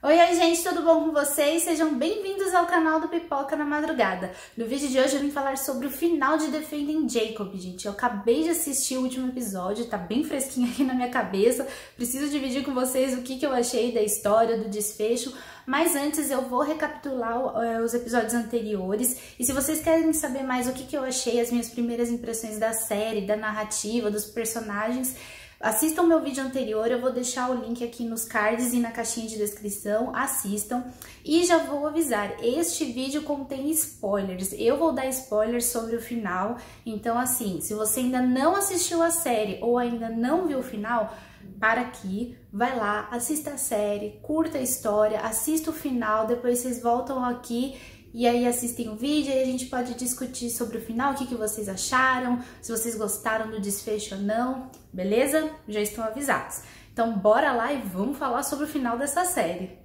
Oi, gente, tudo bom com vocês? Sejam bem-vindos ao canal do Pipoca na Madrugada. No vídeo de hoje eu vim falar sobre o final de Defending Jacob, gente. Eu acabei de assistir o último episódio, tá bem fresquinho aqui na minha cabeça. Preciso dividir com vocês o que eu achei da história, do desfecho. Mas antes eu vou recapitular os episódios anteriores. E se vocês querem saber mais o que eu achei, as minhas primeiras impressões da série, da narrativa, dos personagens, assistam meu vídeo anterior, eu vou deixar o link aqui nos cards e na caixinha de descrição, assistam. E já vou avisar, este vídeo contém spoilers, eu vou dar spoilers sobre o final, então assim, se você ainda não assistiu a série ou ainda não viu o final, para aqui, vai lá, assista a série, curta a história, assista o final, depois vocês voltam aqui e aí assistem o vídeo e a gente pode discutir sobre o final, o que vocês acharam, se vocês gostaram do desfecho ou não, beleza? Já estão avisados. Então bora lá e vamos falar sobre o final dessa série.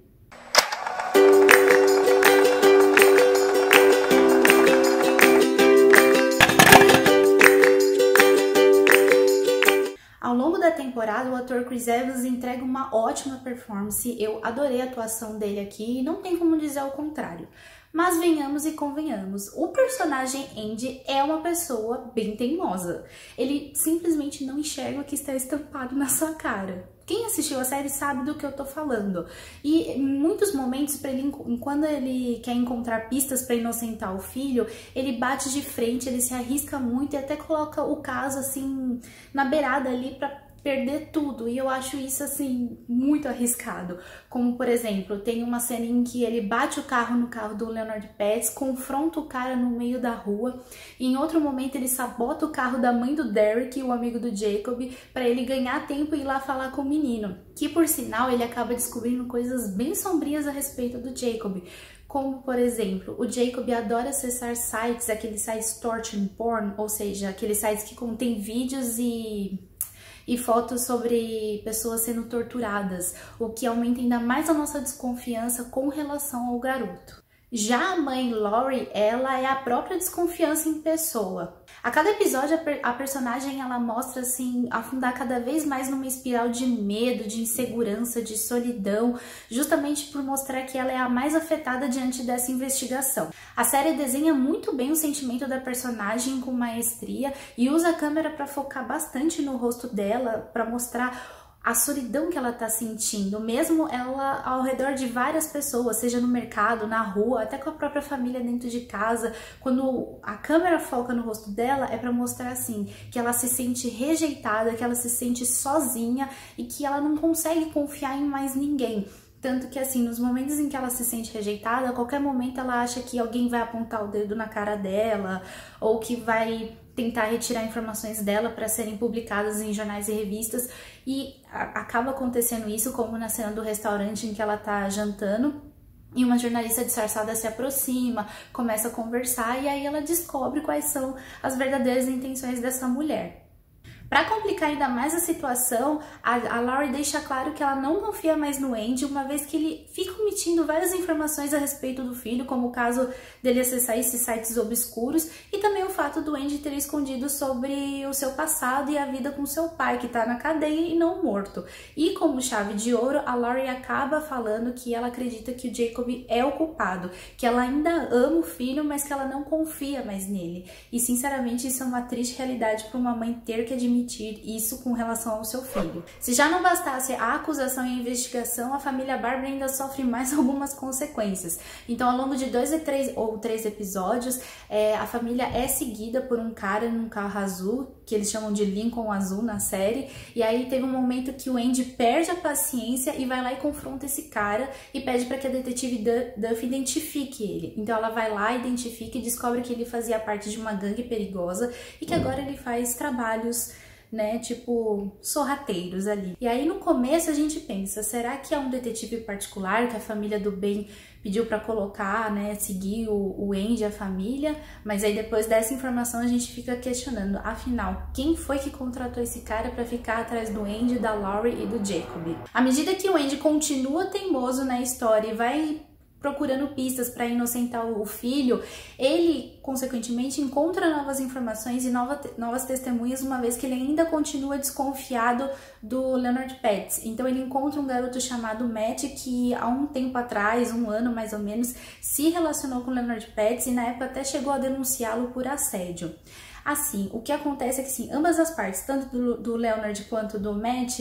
Ao longo da temporada, o ator Chris Evans entrega uma ótima performance, eu adorei a atuação dele aqui e não tem como dizer o contrário. Mas venhamos e convenhamos, o personagem Andy é uma pessoa bem teimosa. Ele simplesmente não enxerga o que está estampado na sua cara. Quem assistiu a série sabe do que eu tô falando. E em muitos momentos, quando ele quer encontrar pistas para inocentar o filho, ele bate de frente, ele se arrisca muito e até coloca o caso assim na beirada ali para perder tudo, e eu acho isso assim muito arriscado. Como por exemplo, tem uma cena em que ele bate o carro no carro do Leonard Pettis, confronta o cara no meio da rua, e em outro momento ele sabota o carro da mãe do Derek, o amigo do Jacob, para ele ganhar tempo e ir lá falar com o menino, que por sinal ele acaba descobrindo coisas bem sombrias a respeito do Jacob. Como, por exemplo, o Jacob adora acessar sites, aqueles sites torture porn, ou seja, aqueles sites que contêm vídeos e fotos sobre pessoas sendo torturadas, o que aumenta ainda mais a nossa desconfiança com relação ao garoto. Já a mãe Laurie, ela é a própria desconfiança em pessoa. A cada episódio a personagem ela mostra assim afundar cada vez mais numa espiral de medo, de insegurança, de solidão, justamente por mostrar que ela é a mais afetada diante dessa investigação. A série desenha muito bem o sentimento da personagem com maestria e usa a câmera para focar bastante no rosto dela, para mostrar a solidão que ela tá sentindo, mesmo ela ao redor de várias pessoas, seja no mercado, na rua, até com a própria família dentro de casa. Quando a câmera foca no rosto dela, é para mostrar assim, que ela se sente rejeitada, que ela se sente sozinha e que ela não consegue confiar em mais ninguém. Tanto que assim, nos momentos em que ela se sente rejeitada, a qualquer momento ela acha que alguém vai apontar o dedo na cara dela, ou que vai tentar retirar informações dela para serem publicadas em jornais e revistas, e acaba acontecendo isso, como na cena do restaurante em que ela tá jantando, e uma jornalista disfarçada se aproxima, começa a conversar, e aí ela descobre quais são as verdadeiras intenções dessa mulher. Para complicar ainda mais a situação, a Laurie deixa claro que ela não confia mais no Andy, uma vez que ele fica omitindo várias informações a respeito do filho, como o caso dele acessar esses sites obscuros e também o fato do Andy ter escondido sobre o seu passado e a vida com seu pai, que tá na cadeia e não morto. E como chave de ouro, a Laurie acaba falando que ela acredita que o Jacob é o culpado, que ela ainda ama o filho, mas que ela não confia mais nele. E sinceramente isso é uma triste realidade para uma mãe ter que admitir isso com relação ao seu filho. Se já não bastasse a acusação e a investigação, a família Barbara ainda sofre mais algumas consequências. Então, ao longo de 2 ou 3 episódios, a família é seguida por um cara num carro azul, que eles chamam de Lincoln azul na série, e aí teve um momento que o Andy perde a paciência e vai lá e confronta esse cara e pede para que a detetive Duff identifique ele. Então ela vai lá, identifica e descobre que ele fazia parte de uma gangue perigosa e que agora ele faz trabalhos, né, tipo sorrateiros ali. E aí no começo a gente pensa, será que é um detetive particular que a família do bem pediu para colocar, né, seguir o Andy, a família? Mas aí depois dessa informação a gente fica questionando, afinal, quem foi que contratou esse cara para ficar atrás do Andy, da Laurie e do Jacob? À medida que o Andy continua teimoso na história e vai procurando pistas para inocentar o filho, ele, consequentemente, encontra novas informações e novas testemunhas, uma vez que ele ainda continua desconfiado do Leonard Petz. Então ele encontra um garoto chamado Matt, que há um tempo atrás, um ano mais ou menos, se relacionou com o Leonard Petz e na época até chegou a denunciá-lo por assédio. Assim, o que acontece é que sim, ambas as partes, tanto do Leonard quanto do Matt,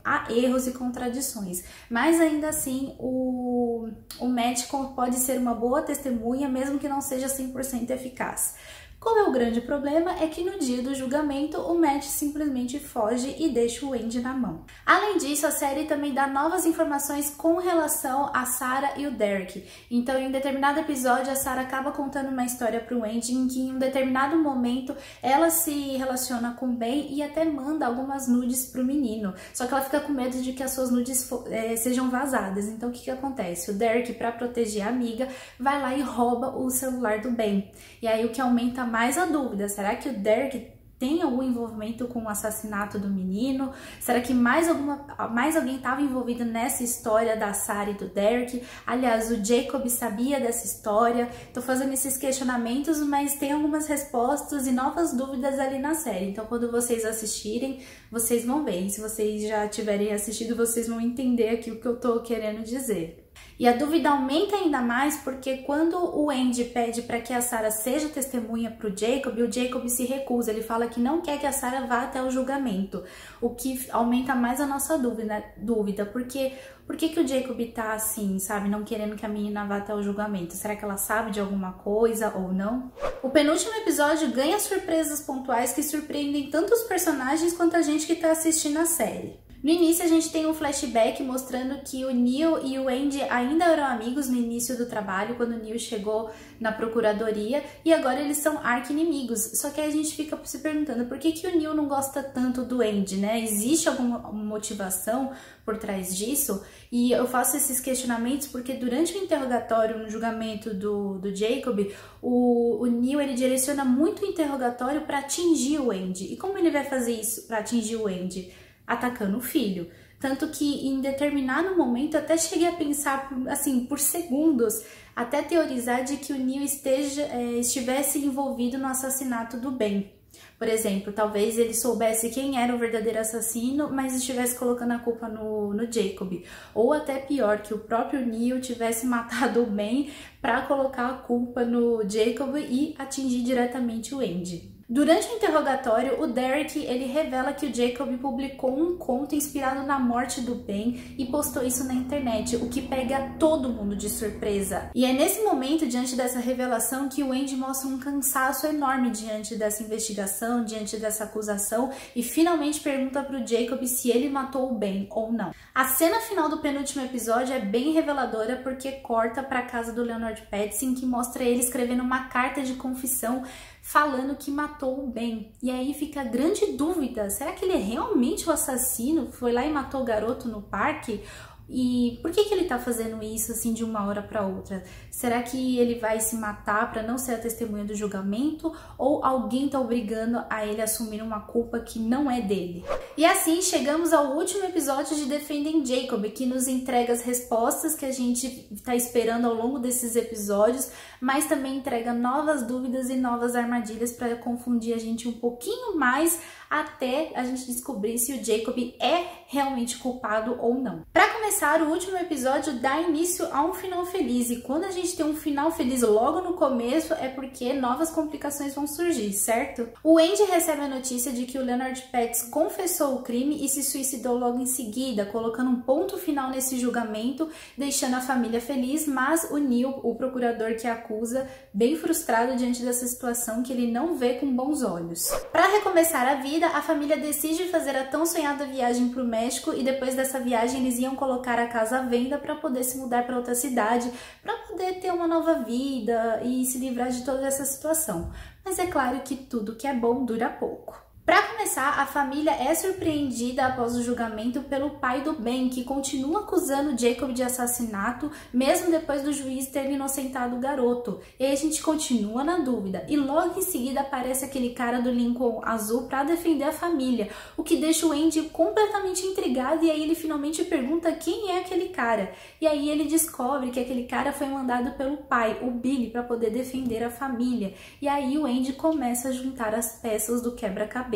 há erros e contradições, mas ainda assim o Matt pode ser uma boa testemunha, mesmo que não seja 100% eficaz. Qual é o grande problema? É que no dia do julgamento, o Matt simplesmente foge e deixa o Andy na mão. Além disso, a série também dá novas informações com relação a Sarah e o Derek. Então, em um determinado episódio, a Sarah acaba contando uma história para o Andy em que, em um determinado momento, ela se relaciona com o Ben e até manda algumas nudes para o menino. Só que ela fica com medo de que as suas nudes sejam vazadas. Então, o que acontece? O Derek, para proteger a amiga, vai lá e rouba o celular do Ben. E aí, o que aumenta mais a dúvida, será que o Derek tem algum envolvimento com o assassinato do menino? Será que mais alguém estava envolvido nessa história da Sarah e do Derek? Aliás, o Jacob sabia dessa história. Tô fazendo esses questionamentos, mas tem algumas respostas e novas dúvidas ali na série. Então, quando vocês assistirem, vocês vão ver. E se vocês já tiverem assistido, vocês vão entender aqui o que eu tô querendo dizer. E a dúvida aumenta ainda mais porque quando o Andy pede para que a Sarah seja testemunha para o Jacob se recusa. Ele fala que não quer que a Sarah vá até o julgamento, o que aumenta mais a nossa dúvida. Porque por que o Jacob tá assim, sabe, não querendo que a menina vá até o julgamento? Será que ela sabe de alguma coisa ou não? O penúltimo episódio ganha surpresas pontuais que surpreendem tanto os personagens quanto a gente que tá assistindo a série. No início a gente tem um flashback mostrando que o Neil e o Andy ainda eram amigos no início do trabalho, quando o Neil chegou na procuradoria, e agora eles são arqui-inimigos. Só que aí a gente fica se perguntando por que o Neil não gosta tanto do Andy, né? Existe alguma motivação por trás disso? E eu faço esses questionamentos porque durante o interrogatório, no julgamento do Jacob, o Neil ele direciona muito o interrogatório para atingir o Andy. E como ele vai fazer isso para atingir o Andy? Atacando o filho. Tanto que em determinado momento até cheguei a pensar, assim, por segundos, até teorizar de que o Neil estivesse envolvido no assassinato do Ben. Por exemplo, talvez ele soubesse quem era o verdadeiro assassino, mas estivesse colocando a culpa no Jacob. Ou até pior, que o próprio Neil tivesse matado o Ben para colocar a culpa no Jacob e atingir diretamente o Andy. Durante o interrogatório, o Derek ele revela que o Jacob publicou um conto inspirado na morte do Ben e postou isso na internet, o que pega todo mundo de surpresa. E é nesse momento, diante dessa revelação, que o Andy mostra um cansaço enorme diante dessa investigação, diante dessa acusação, e finalmente pergunta para o Jacob se ele matou o Ben ou não. A cena final do penúltimo episódio é bem reveladora porque corta para a casa do Leonard Petz, em que mostra ele escrevendo uma carta de confissão falando que matou o Ben. E aí fica a grande dúvida, será que ele é realmente o assassino? Foi lá e matou o garoto no parque? E por que ele tá fazendo isso assim de uma hora para outra? Será que ele vai se matar para não ser a testemunha do julgamento? Ou alguém tá obrigando a ele a assumir uma culpa que não é dele? E assim chegamos ao último episódio de Defending Jacob, que nos entrega as respostas que a gente tá esperando ao longo desses episódios, mas também entrega novas dúvidas e novas armadilhas para confundir a gente um pouquinho mais até a gente descobrir se o Jacob é realmente culpado ou não. Para começar, o último episódio dá início a um final feliz, e quando a gente tem um final feliz logo no começo é porque novas complicações vão surgir, certo? O Andy recebe a notícia de que o Leonard Petz confessou o crime e se suicidou logo em seguida, colocando um ponto final nesse julgamento, deixando a família feliz, mas o Neil, o procurador que acusa, bem frustrado diante dessa situação que ele não vê com bons olhos. Para recomeçar a vida, a família decide fazer a tão sonhada viagem para o México, e depois dessa viagem eles iam colocar a casa à venda para poder se mudar para outra cidade, para poder ter uma nova vida e se livrar de toda essa situação. Mas é claro que tudo que é bom dura pouco. Para começar, a família é surpreendida após o julgamento pelo pai do Ben, que continua acusando Jacob de assassinato, mesmo depois do juiz ter inocentado o garoto. E aí a gente continua na dúvida, e logo em seguida aparece aquele cara do Lincoln azul para defender a família, o que deixa o Andy completamente intrigado, e aí ele finalmente pergunta quem é aquele cara. E aí ele descobre que aquele cara foi mandado pelo pai, o Billy, para poder defender a família. E aí o Andy começa a juntar as peças do quebra-cabeça.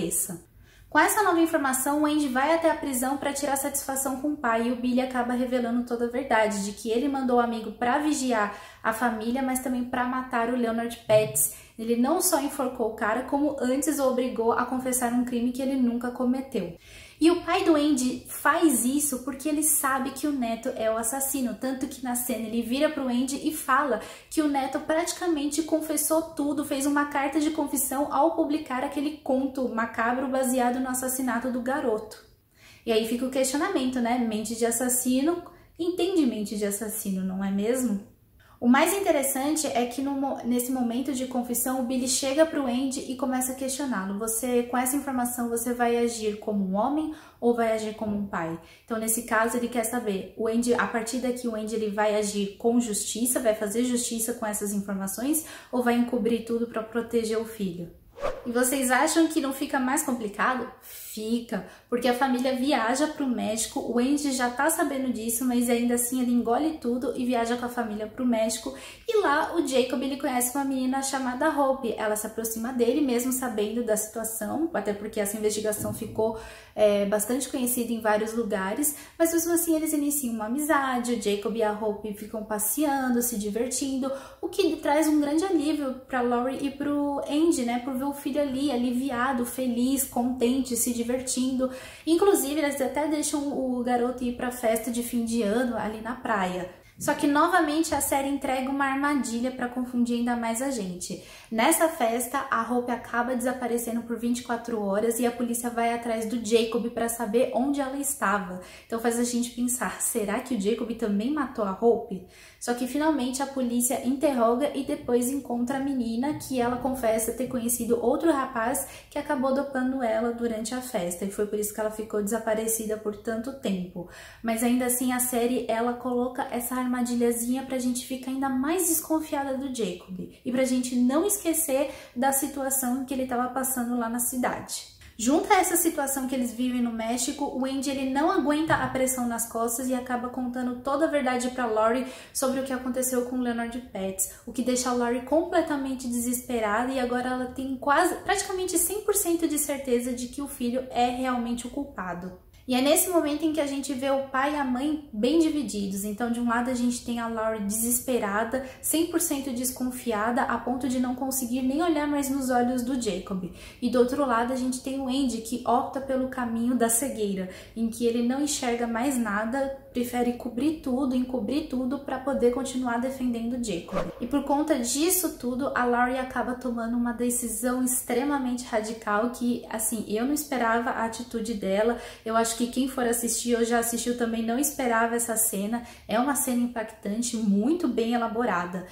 Com essa nova informação, o Andy vai até a prisão para tirar satisfação com o pai, e o Billy acaba revelando toda a verdade, de que ele mandou o amigo para vigiar a família, mas também para matar o Leonard Pettis. Ele não só enforcou o cara, como antes o obrigou a confessar um crime que ele nunca cometeu. E o pai do Andy faz isso porque ele sabe que o neto é o assassino, tanto que na cena ele vira pro Andy e fala que o neto praticamente confessou tudo, fez uma carta de confissão ao publicar aquele conto macabro baseado no assassinato do garoto. E aí fica o questionamento, né? Mente de assassino, entende mente de assassino, não é mesmo? O mais interessante é que nesse momento de confissão, o Billy chega para o Andy e começa a questioná-lo. Com essa informação, você vai agir como um homem ou vai agir como um pai? Então, nesse caso, ele quer saber, a partir daqui, o Andy ele vai agir com justiça, vai fazer justiça com essas informações ou vai encobrir tudo para proteger o filho? E vocês acham que não fica mais complicado? Fica, porque a família viaja para o México, o Andy já tá sabendo disso, mas ainda assim ele engole tudo e viaja com a família para o México. E lá o Jacob ele conhece uma menina chamada Hope, ela se aproxima dele mesmo sabendo da situação, até porque essa investigação ficou bastante conhecida em vários lugares, mas mesmo assim eles iniciam uma amizade, o Jacob e a Hope ficam passeando, se divertindo, o que traz um grande alívio para Laurie e para o Andy, né, por ver o filho ali aliviado, feliz, contente, se divertindo. Inclusive, eles até deixam o garoto ir para a festa de fim de ano ali na praia. Só que novamente a série entrega uma armadilha para confundir ainda mais a gente. Nessa festa, a Hope acaba desaparecendo por 24 horas e a polícia vai atrás do Jacob para saber onde ela estava. Então faz a gente pensar, será que o Jacob também matou a Hope? Só que finalmente a polícia interroga e depois encontra a menina, que ela confessa ter conhecido outro rapaz que acabou dopando ela durante a festa, e foi por isso que ela ficou desaparecida por tanto tempo. Mas ainda assim a série ela coloca essa armadilhazinha pra gente ficar ainda mais desconfiada do Jacob e pra gente não esquecer da situação que ele estava passando lá na cidade. Junto a essa situação que eles vivem no México, o Andy ele não aguenta a pressão nas costas e acaba contando toda a verdade para Laurie sobre o que aconteceu com o Leonard Pettis, o que deixa a Laurie completamente desesperada, e agora ela tem praticamente 100% de certeza de que o filho é realmente o culpado. E é nesse momento em que a gente vê o pai e a mãe bem divididos. Então, de um lado a gente tem a Laurie desesperada, 100% desconfiada, a ponto de não conseguir nem olhar mais nos olhos do Jacob. E do outro lado a gente tem o Andy, que opta pelo caminho da cegueira, em que ele não enxerga mais nada, prefere encobrir tudo para poder continuar defendendo o Jacob. E por conta disso tudo, a Laurie acaba tomando uma decisão extremamente radical que, assim, eu não esperava a atitude dela. Eu acho que quem for assistir ou já assistiu também não esperava essa cena. É uma cena impactante, muito bem elaborada.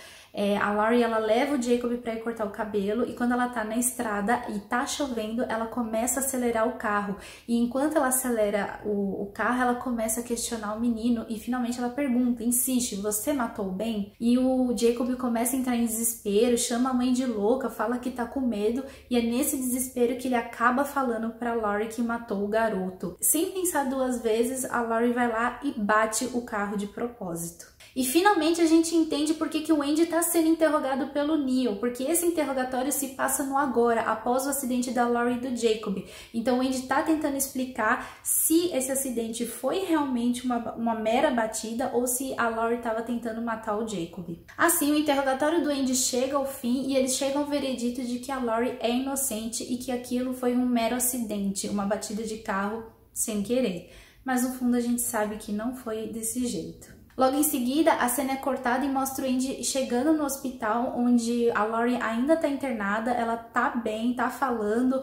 A Laurie ela leva o Jacob para ir cortar o cabelo, e quando ela tá na estrada e tá chovendo, ela começa a acelerar o carro. E enquanto ela acelera o carro, ela começa a questionar o menino e finalmente ela pergunta, insiste, você matou o Ben? E o Jacob começa a entrar em desespero, chama a mãe de louca, fala que tá com medo, e é nesse desespero que ele acaba falando pra Laurie que matou o garoto. Sem pensar duas vezes, a Laurie vai lá e bate o carro de propósito. E finalmente a gente entende por que o Andy está sendo interrogado pelo Neil, porque esse interrogatório se passa no agora, após o acidente da Laurie e do Jacob. Então o Andy está tentando explicar se esse acidente foi realmente uma mera batida ou se a Laurie estava tentando matar o Jacob. Assim, o interrogatório do Andy chega ao fim e eles chegam ao veredito de que a Laurie é inocente e que aquilo foi um mero acidente, uma batida de carro sem querer. Mas no fundo a gente sabe que não foi desse jeito. Logo em seguida, a cena é cortada e mostra o Andy chegando no hospital, onde a Laurie ainda está internada, ela tá bem, tá falando,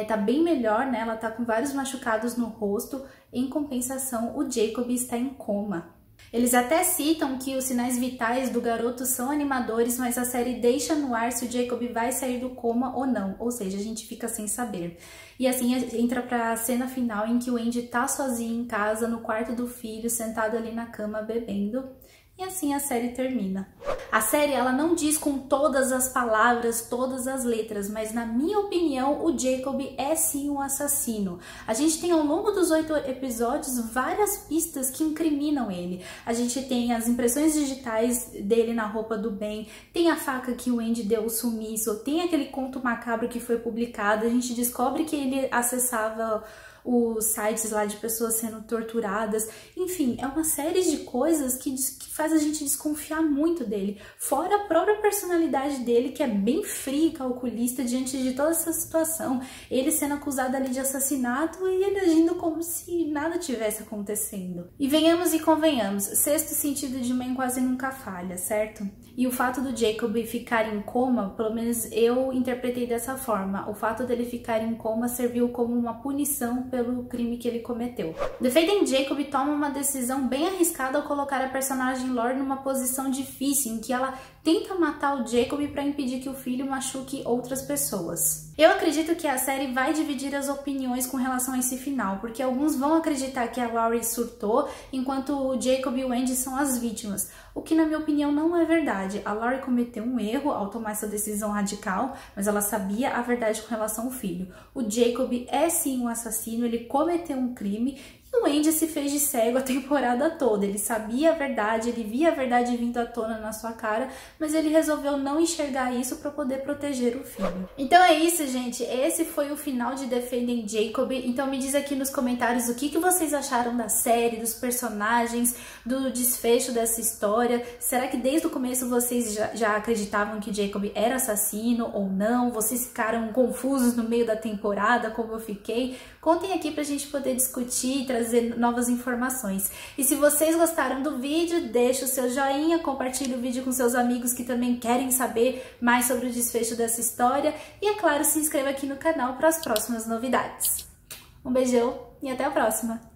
tá bem melhor, né? Ela tá com vários machucados no rosto. Em compensação, o Jacob está em coma. Eles até citam que os sinais vitais do garoto são animadores, mas a série deixa no ar se o Jacob vai sair do coma ou não, ou seja, a gente fica sem saber. E assim entra pra cena final em que o Andy tá sozinho em casa, no quarto do filho, sentado ali na cama bebendo. E assim a série termina. A série, ela não diz com todas as palavras, todas as letras, mas na minha opinião, o Jacob é sim um assassino. A gente tem ao longo dos 8 episódios várias pistas que incriminam ele. A gente tem as impressões digitais dele na roupa do Ben, tem a faca que o Andy deu o sumiço, tem aquele conto macabro que foi publicado, a gente descobre que ele acessava os sites lá de pessoas sendo torturadas, enfim, é uma série de coisas que faz a gente desconfiar muito dele, fora a própria personalidade dele, que é bem fria e calculista diante de toda essa situação, ele sendo acusado ali de assassinato e ele agindo como se nada tivesse acontecendo. E venhamos e convenhamos, sexto sentido de mãe quase nunca falha, certo? E o fato do Jacob ficar em coma, pelo menos eu interpretei dessa forma, o fato dele ficar em coma serviu como uma punição pelo crime que ele cometeu. Defending Jacob toma uma decisão bem arriscada ao colocar a personagem Lori numa posição difícil, em que ela tenta matar o Jacob para impedir que o filho machuque outras pessoas. Eu acredito que a série vai dividir as opiniões com relação a esse final, porque alguns vão acreditar que a Laurie surtou, enquanto o Jacob e o Andy são as vítimas, o que na minha opinião não é verdade. A Laurie cometeu um erro ao tomar essa decisão radical, mas ela sabia a verdade com relação ao filho. O Jacob é sim um assassino, ele cometeu um crime. O Andy se fez de cego a temporada toda, ele sabia a verdade, ele via a verdade vindo à tona na sua cara, mas ele resolveu não enxergar isso para poder proteger o filho. Então é isso, gente, esse foi o final de Defending Jacob. Então me diz aqui nos comentários o que vocês acharam da série, dos personagens, do desfecho dessa história. Será que desde o começo vocês já acreditavam que Jacob era assassino ou não? Vocês ficaram confusos no meio da temporada, como eu fiquei? Contem aqui pra gente poder discutir e trazer novas informações. E se vocês gostaram do vídeo, deixa o seu joinha, compartilhe o vídeo com seus amigos que também querem saber mais sobre o desfecho dessa história. E, é claro, se inscreva aqui no canal para as próximas novidades. Um beijão e até a próxima!